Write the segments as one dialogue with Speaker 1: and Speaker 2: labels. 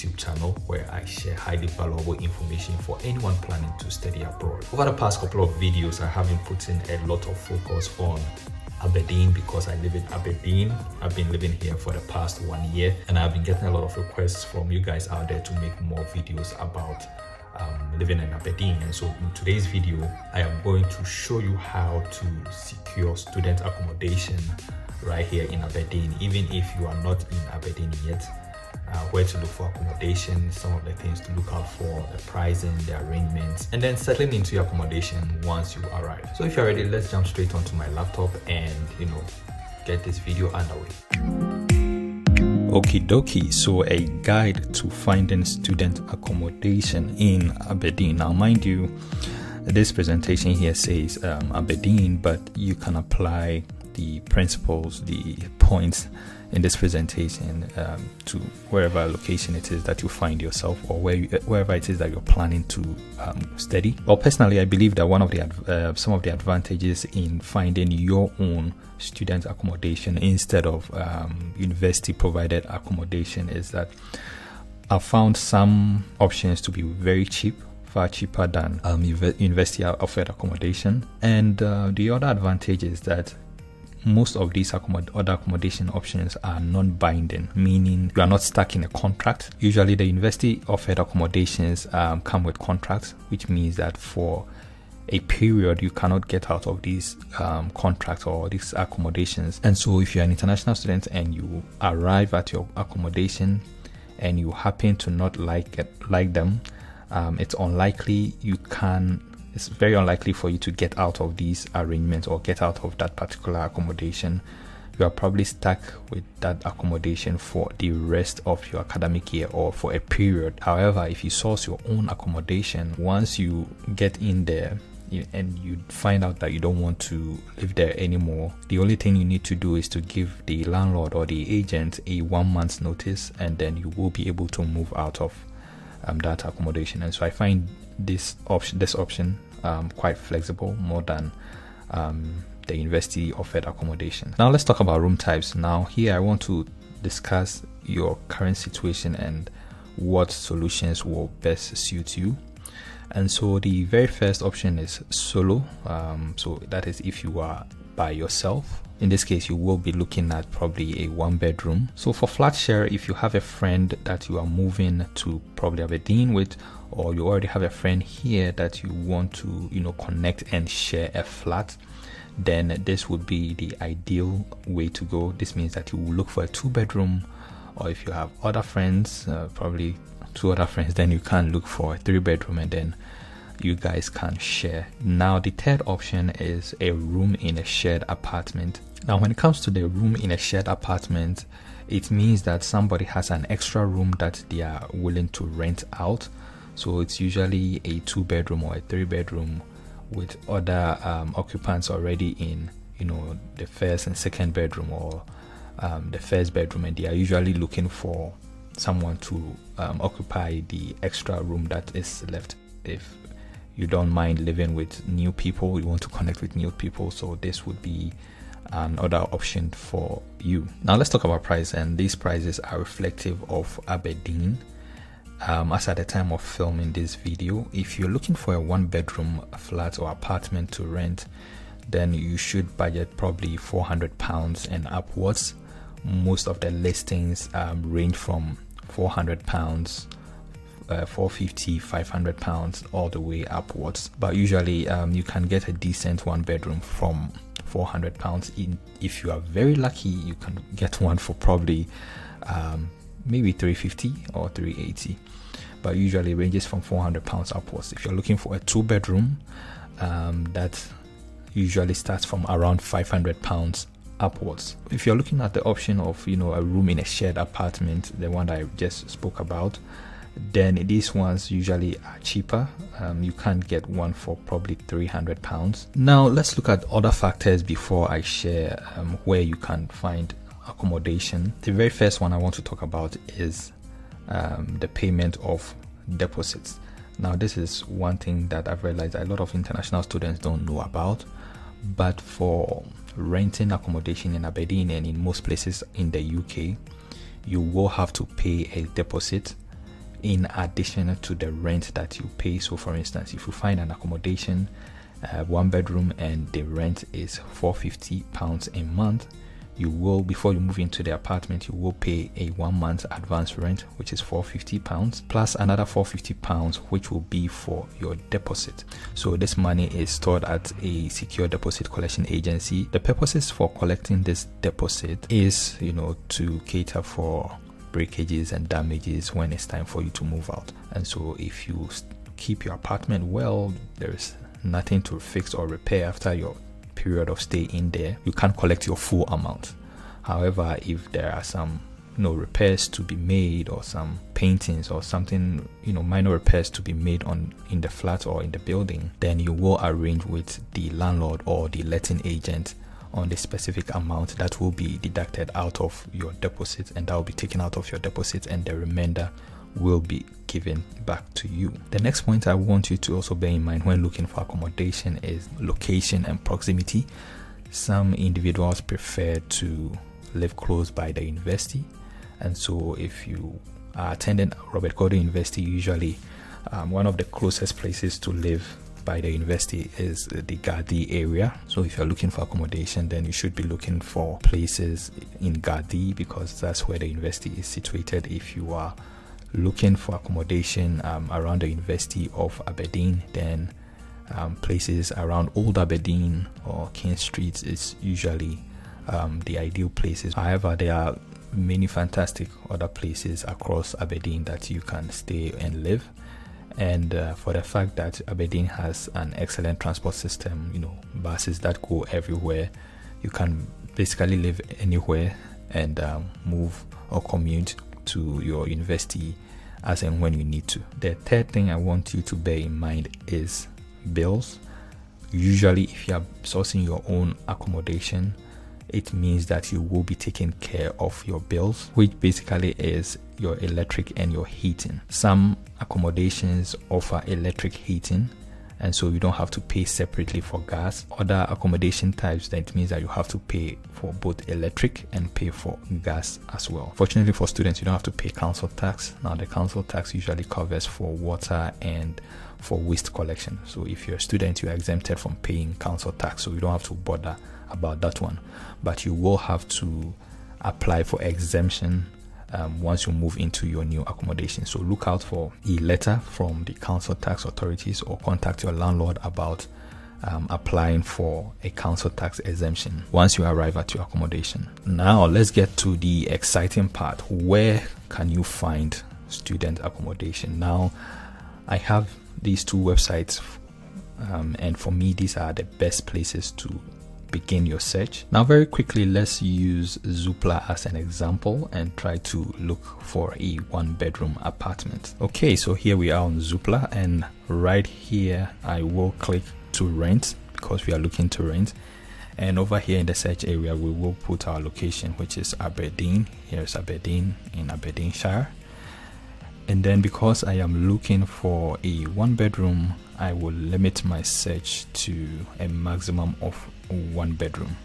Speaker 1: YouTube channel where I share highly valuable information for anyone planning to study abroad. Over the past couple of videos, I have been putting a lot of focus on Aberdeen because I live in Aberdeen. I've been living here for the past 1 year, and I've been getting a lot of requests from you guys out there to make more videos about living in Aberdeen. And so in today's video, I am going to show you how to secure student accommodation right here in Aberdeen, even if you are not in Aberdeen yet. Where to look for accommodation, some of the things to look out for, the pricing, the arrangements, and then settling into your accommodation once you arrive. So if you're ready, let's jump straight onto my laptop and get this video underway. Okie dokie, so a guide to finding student accommodation in Aberdeen. Now mind you, this presentation here says Aberdeen, but you can apply the principles, the points in this presentation to wherever location it is that you find yourself, or wherever it is that you're planning to study. Well, personally, I believe that one of the some of the advantages in finding your own student accommodation instead of university provided accommodation is that I've found some options to be very cheap, far cheaper than university offered accommodation. And the other advantage is that most of these other accommodation options are non-binding, meaning you are not stuck in a contract. Usually the university offered accommodations come with contracts, which means that for a period you cannot get out of these contracts or these accommodations. And so if you're an international student and you arrive at your accommodation and you happen to not like them, it's very unlikely for you to get out of these arrangements or get out of that particular accommodation. You are probably stuck with that accommodation for the rest of your academic year or for a period. However, if you source your own accommodation, once you get in there and you find out that you don't want to live there anymore, the only thing you need to do is to give the landlord or the agent a 1 month's notice, and then you will be able to move out of that accommodation. And so I find this option quite flexible, more than the university offered accommodation. Now let's talk about room types. Now here I want to discuss your current situation and what solutions will best suit you. And so the very first option is solo. So that is if you are by yourself. In this case, you will be looking at probably a 1-bedroom. So for flat share, if you have a friend that you are moving to probably Aberdeen with, or you already have a friend here that you want to connect and share a flat, then this would be the ideal way to go. This means that you will look for a 2-bedroom, or if you have other friends, probably 2 other friends, then you can look for a 3-bedroom, and then you guys can share. Now the third option is a room in a shared apartment. Now when it comes to the room in a shared apartment, it means that somebody has an extra room that they are willing to rent out. So it's usually a 2-bedroom or a 3-bedroom with other occupants already in the first and second bedroom, or the first bedroom, and they are usually looking for someone to occupy the extra room that is left. If you don't mind living with new people, you want to connect with new people, so this would be another option for you. Now let's talk about price, and these prices are reflective of Aberdeen as at the time of filming this video. If you're looking for a 1-bedroom flat or apartment to rent, then you should budget probably £400 and upwards. Most of the listings range from £400, £450, £500 all the way upwards, but usually you can get a decent 1-bedroom from £400. If you are very lucky, you can get one for probably maybe £350 or £380, but usually ranges from £400 upwards. If you're looking for a 2-bedroom, that usually starts from around £500 upwards. If you're looking at the option of a room in a shared apartment, the one that I just spoke about, then these ones usually are cheaper. You can get one for probably £300. Now let's look at other factors before I share where you can find accommodation. The very first one I want to talk about is the payment of deposits. Now this is one thing that I've realized a lot of international students don't know about, but for renting accommodation in Aberdeen and in most places in the UK, you will have to pay a deposit. in addition to the rent that you pay. So for instance, if you find an accommodation, 1 bedroom, and the rent is £450 a month, you will, before you move into the apartment, you will pay a 1 month advance rent, which is £450, plus another £450, which will be for your deposit. So this money is stored at a secure deposit collection agency. The purposes for collecting this deposit is, to cater for breakages and damages when it's time for you to move out. And so if you keep your apartment well, there's nothing to fix or repair after your period of stay in there, you can't collect your full amount. However, if there are some repairs to be made, or some paintings or something, minor repairs to be made in the flat or in the building, then you will arrange with the landlord or the letting agent on the specific amount that will be deducted out of your deposit, and that will be taken out of your deposit, and the remainder will be given back to you. The next point I want you to also bear in mind when looking for accommodation is location and proximity. Some individuals prefer to live close by the university, and so if you are attending Robert Gordon University, usually one of the closest places to live by the university is the Gardaí area. So if you're looking for accommodation, then you should be looking for places in Gardaí, because that's where the university is situated. If you are looking for accommodation around the University of Aberdeen, then places around Old Aberdeen or King Street is usually the ideal places. However, there are many fantastic other places across Aberdeen that you can stay and live. And for the fact that Aberdeen has an excellent transport system, buses that go everywhere, you can basically live anywhere and move or commute to your university as and when you need to. The third thing I want you to bear in mind is bills. Usually, if you are sourcing your own accommodation, it means that you will be taking care of your bills, which basically is your electric and your heating. Some accommodations offer electric heating, and so you don't have to pay separately for gas. Other accommodation types, that means that you have to pay for both electric and pay for gas as well. Fortunately for students, you don't have to pay council tax. Now, the council tax usually covers for water and for waste collection. So if you're a student, you're exempted from paying council tax, so you don't have to bother about that one. But you will have to apply for exemption once you move into your new accommodation. So look out for a letter from the council tax authorities, or contact your landlord about applying for a council tax exemption once you arrive at your accommodation. Now let's get to the exciting part. Where can you find student accommodation? Now, I have these two websites, and for me, these are the best places to begin your search. Now, very quickly, let's use Zoopla as an example and try to look for a 1-bedroom apartment. Okay, so here we are on Zoopla, and right here I will click to rent, because we are looking to rent. And over here in the search area, we will put our location, which is Aberdeen. Here's Aberdeen in Aberdeenshire. And then, because I am looking for a 1-bedroom, I will limit my search to a maximum of 1 bedroom,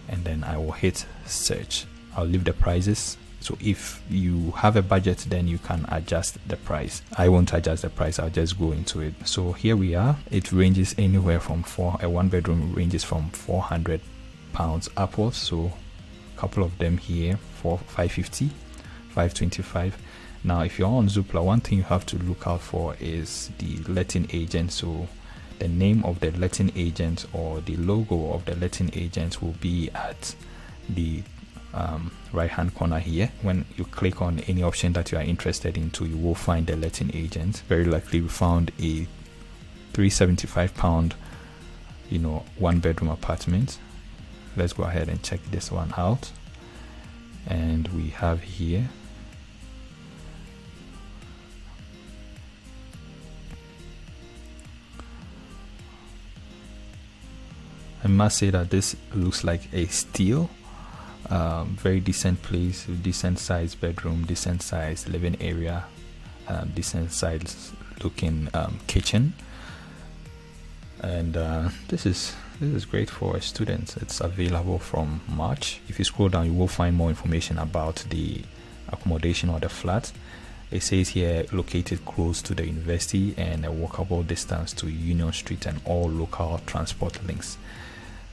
Speaker 1: and then I will hit search. I'll leave the prices, so if you have a budget, then you can adjust the price. I won't adjust the price, I'll just go into it. So here we are. It ranges anywhere from a 1-bedroom ranges from £400 upwards. So a couple of them here for £550, £525. Now, if you're on Zoopla, one thing you have to look out for is the letting agent. So the name of the letting agent or the logo of the letting agent will be at the right hand corner here. When you click on any option that you are interested into, you will find the letting agent. Very likely we found a £375 1-bedroom apartment. Let's go ahead and check this one out. And we have here I must say that this looks like a steal. Very decent place, decent size bedroom, decent size living area, decent size looking kitchen, and this is great for a student. It's available from March. If you scroll down, you will find more information about the accommodation or the flat. It says here located close to the university and a walkable distance to Union Street and all local transport links.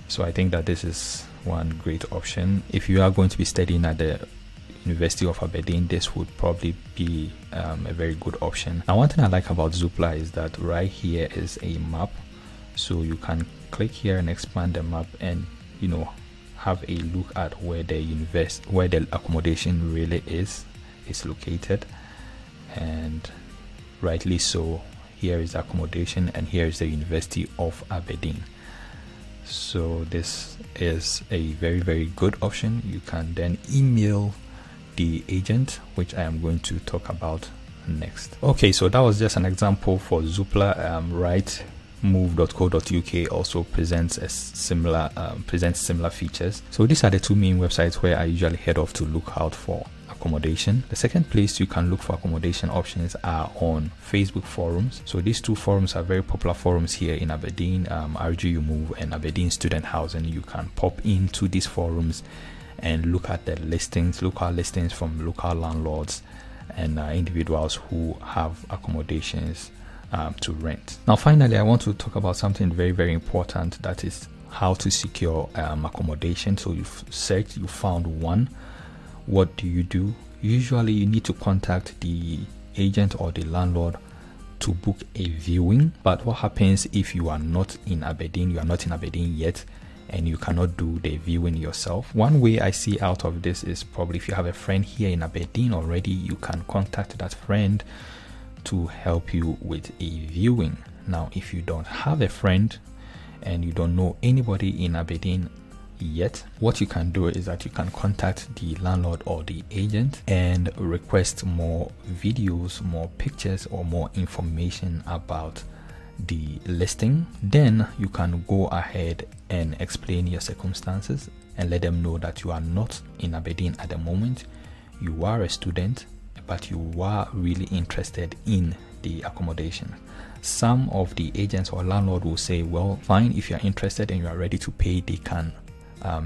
Speaker 1: So I think that this is one great option. If you are going to be studying at the University of Aberdeen, this would probably be a very good option. Now, one thing I like about Zoopla is that right here is a map, so you can click here and expand the map and have a look at where the accommodation really is located. And rightly so, here is the accommodation and here is the University of Aberdeen. So this is a very, very good option. You can then email the agent, which I am going to talk about next. Okay, so that was just an example for Zoopla. Rightmove.co.uk also presents similar features. So these are the two main websites where I usually head off to look out for accommodation. The second place you can look for accommodation options are on Facebook forums. So these two forums are very popular forums here in Aberdeen, RGU Move and Aberdeen Student Housing. You can pop into these forums and look at the local listings from local landlords and individuals who have accommodations to rent. Now, finally, I want to talk about something very, very important, that is how to secure accommodation. So you've searched, you found one. What do? Usually you need to contact the agent or the landlord to book a viewing. But what happens if you are not in Aberdeen, yet, and you cannot do the viewing yourself? One way I see out of this is probably if you have a friend here in Aberdeen already, you can contact that friend to help you with a viewing. Now, if you don't have a friend and you don't know anybody in Aberdeen yet, what you can do is that you can contact the landlord or the agent and request more videos, more pictures, or more information about the listing. Then you can go ahead and explain your circumstances and let them know that you are not in Aberdeen at the moment, you are a student, but you are really interested in the accommodation. Some of the agents or landlord will say, well, fine, if you are interested and you are ready to pay, they can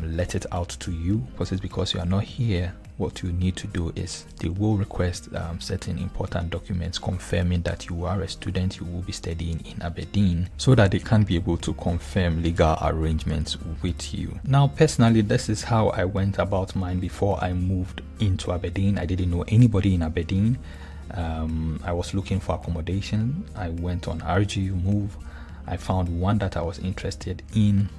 Speaker 1: let it out to you. Because you are not here, what you need to do is they will request certain important documents confirming that you are a student, you will be studying in Aberdeen, so that they can be able to confirm legal arrangements with you. Now, personally, this is how I went about mine before I moved into Aberdeen. I didn't know anybody in Aberdeen. I was looking for accommodation. I went on RGU Move. I found one that I was interested in,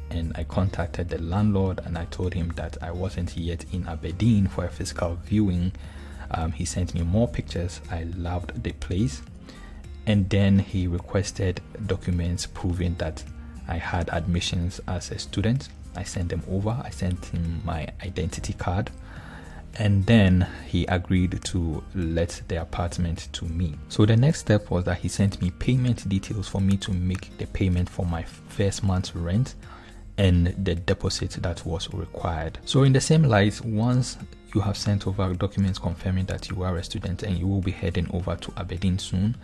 Speaker 1: and I contacted the landlord and I told him that I wasn't yet in Aberdeen for a physical viewing. He sent me more pictures. I loved the place, and then he requested documents proving that I had admissions as a student. I sent them over. I sent him my identity card, and then he agreed to let the apartment to me. So the next step was that he sent me payment details for me to make the payment for my first month's rent and the deposit that was required. So in the same light, once you have sent over documents confirming that you are a student and you will be heading over to Aberdeen soon,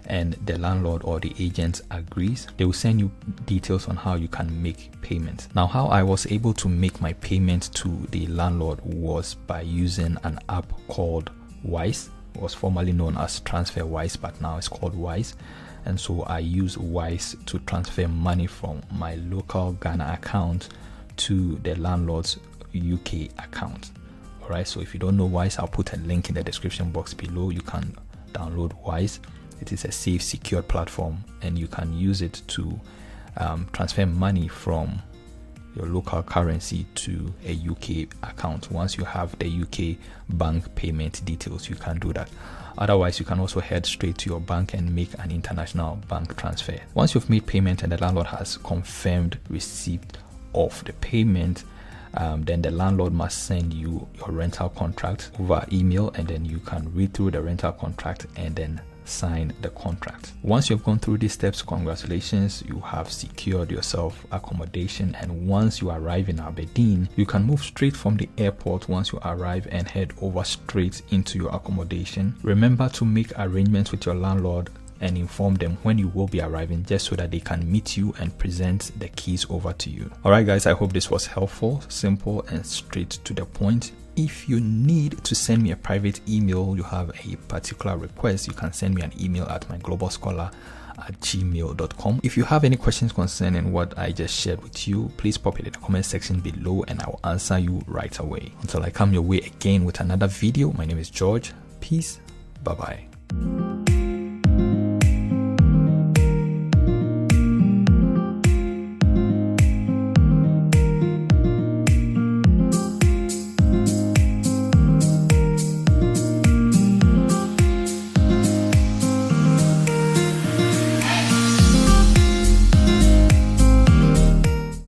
Speaker 1: and the landlord or the agent agrees, they will send you details on how you can make payments. Now, how I was able to make my payment to the landlord was by using an app called Wise. It was formerly known as TransferWise, but now it's called Wise. And so I use Wise to transfer money from my local Ghana account to the landlord's UK account. All right, so if you don't know Wise, I'll put a link in the description box below. You can download Wise. It is a safe, secure platform, and you can use it to transfer money from your local currency to a UK account. Once you have the UK bank payment details, you can do that. Otherwise, you can also head straight to your bank and make an international bank transfer. Once you've made payment and the landlord has confirmed receipt of the payment, then the landlord must send you your rental contract over email, and then you can read through the rental contract and then sign the contract. Once you've gone through these steps, congratulations, you have secured yourself accommodation. And once you arrive in Aberdeen, you can move straight from the airport once you arrive and head over straight into your accommodation. Remember to make arrangements with your landlord and inform them when you will be arriving, just so that they can meet you and present the keys over to you. Alright guys, I hope this was helpful, simple and straight to the point. If you need to send me a private email, you have a particular request, you can send me an email at myglobalscholar@gmail.com. If you have any questions concerning what I just shared with you, please pop it in the comment section below and I will answer you right away. Until I come your way again with another video, my name is George. Peace. Bye-bye.